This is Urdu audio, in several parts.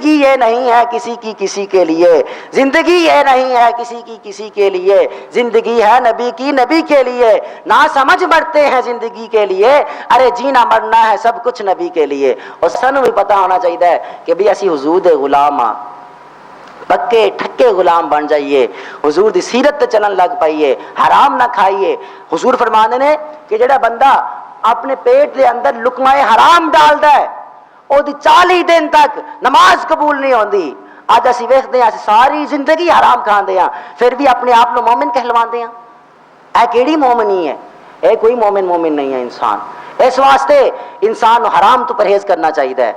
زندگی یہ نہیں ہے کسی کی کسی کے لیے، زندگی یہ نہیں ہے کسی کی کسی کے لیے، زندگی ہے نبی کی نبی کے لیے، نہ سمجھ مرتے ہیں زندگی کے لیے، ارے جینا مرنا ہے سب کچھ نبی کے لیے۔ اور سانو بھی پتا ہونا چاہیے کہ بھی اسی حضور دے غلام ہاں، پکے ٹھکے غلام بن جائیے، حضور دی سیرت تے چلن لگ پائیے، حرام نہ کھائیے۔ حضور فرماندے نے کہ جڑا بندہ اپنے پیٹ دے اندر لقمہ حرام ڈالدا ہے او دی 40 دن تک نماز قبول نہیں ہوندی۔ اج اسی ویکھدے ہاں ساری زندگی حرام کھاندے ہاں، پھر بھی اپنے آپ نو مومن کہلواندے ہاں۔ اے کیڑی مومنی ہے؟ اے کوئی مومن نہیں ہے انسان۔ اس واسطے انسان نو حرام تو پرہیز کرنا چاہیے۔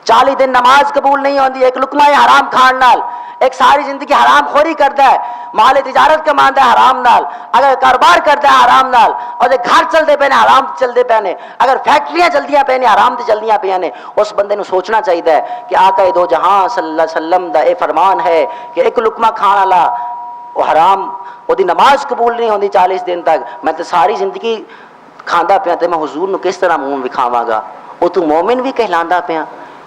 40 دن نماز قبول نہیں ہوندی ایک لقمہ حرام کھان نال، ایک ساری زندگی حرام خوری کرتا ہے، مال تجارت کماندا ہے حرام نال، اگر کاروبار کرتا ہے حرام نال، اور گھر چلتے پے نے حرام چلتے پے نے، اگر فیکٹریاں چلدیاں پے نے حرام تے چلدیاں پے نے، اس بندے نو سوچنا چاہیے کہ آقا دو جہاں صلی اللہ علیہ وسلم دا اے فرمان ہے کہ ایک لقمہ کھان والا وہ حرام، وہ دی نماز قبول نہیں ہوندی 40 دن تک، میں تو ساری زندگی کھاندا پیا تے میں حضور نو کس طرح منہ وکھاواں گا؟ وہ تو مومن بھی کہلاندا پیا۔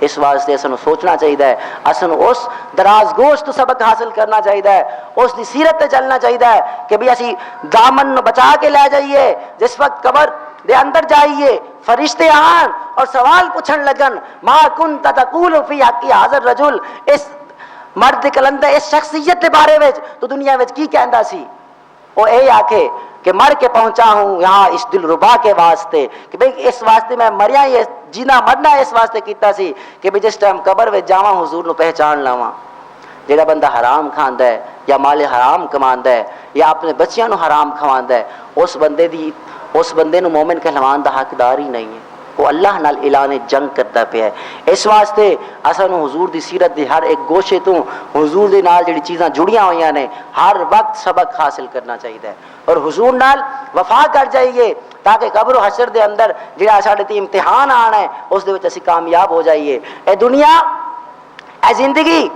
اس واسطے اسنوں سوچنا چاہیے، اسنوں اس دراز گوش تو سبق حاصل کرنا چاہیے، اس دی سیرت تے چلنا چاہیے کہ بھی اسی دامن نو بچا کے لے جائیے، جس وقت قبر دے اندر جائیے فرشتے آن اور سوال پوچھن لگن ما کنت تقول فی حق ھذا الرجل، اس مرد کلندر اس شخصیت دے بارے وچ تو دنیا وچ کی کہندا سی؟ وہ اے آکھے کہ مر کے پہنچا ہوں یہاں اس دل ربا کے واسطے، کہ بھئی اس واسطے میں مریا، یہ جینا مرنا اس واسطے کیتا سی کہ بھی جس ٹائم قبر وچ جاواں حضور نو پہچان لاواں۔ جڑا بندہ حرام کھاندا ہے یا مال حرام کماندا ہے یا اپنے بچیاں نو حرام کھواندا ہے، اس بندے نو مومن کہلوان دا حقدار ہی نہیں ہے، وہ اللہ نال اعلان جنگ کرتا پیا ہے۔ اس واسطے اساں حضور دی سیرت دی ہر ایک گوشے تو حضور دے نال جڑی چیزاں جڑیاں ہوئیاں نے ہر وقت سبق حاصل کرنا چاہیے اور حضور نال وفا کر جائیے، تاکہ قبر و حشر دے اندر جڑا ساڈے تے امتحان آنا ہے اس دے وچ اسی کامیاب ہو جائیے۔ اے دنیا اے زندگی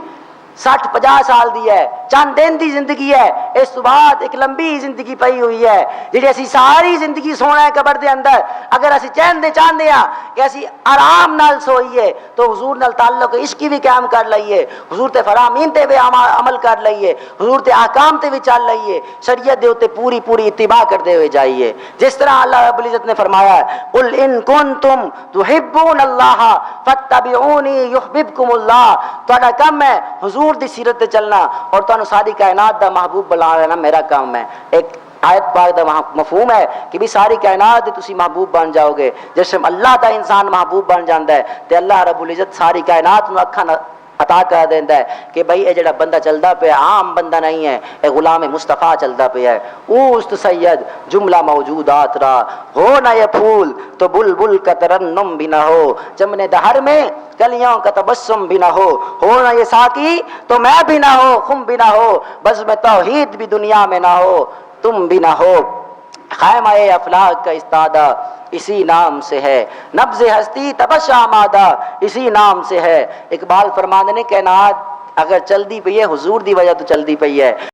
60-50 سال دی ہے، چند دن دی زندگی ہے، اس تو بعد ایک لمبی زندگی پئی ہوئی ہے جی اسی ساری زندگی سونا ہے قبر دے اندر۔ اگر اسی چاہندے ہاں کہ اسی آرام نال سوئیے تو حضور نال تعلق عشقی بھی قائم کر لئیے، حضور تے فرامین تے بھی عمل کر لئیے، حضور تے احکام تے بھی چل لئیے، شریعت دے اوتے پوری اتباع کرتے ہوئے جائیے، جس طرح اللہ رب العزت نے فرمایا ہے قل ان کنتم تحبون اللہ فاتبعونی یحببکم اللہ۔ تہاڈا کم ہے حضور دی سیرت تے چلنا اور تانوں ساری کائنات دا محبوب بنا لینا میرا کام ہے۔ ایک آیت پاک دا مفہوم ہے کہ بھی ساری کائنات دے تسی محبوب بن جاؤ گے۔ جس میں اللہ دا انسان محبوب بن جاندا ہے تے اللہ رب العزت ساری کائنات نو اکھاں عطا کر دیندا ہے کہ بھئی اے جڑا بندہ چلدا پیا عام بندہ نہیں ہے، اے غلام مصطفیٰ چلدا پیا ہے۔ اوست سید جملہ موجودات را ہو نہ یہ پھول تو بلبل کا ترنم بھی نہ ہو، چمن دہر میں کلیوں کا تبسم بھی نہ ہو نہ یہ ساقی تو میں بھی نہ ہو، خم بھی نہ ہو، بزم توحید بھی دنیا میں نہ ہو، تم بھی نہ ہو، خیمہ افلاک کا استادہ اسی نام سے ہے، نبض ہستی تبش آمادہ اسی نام سے ہے۔ اقبال فرماندے نے کائنات اگر چل دی پئی ہے حضور دی وجہ تو چل دی پئی ہے۔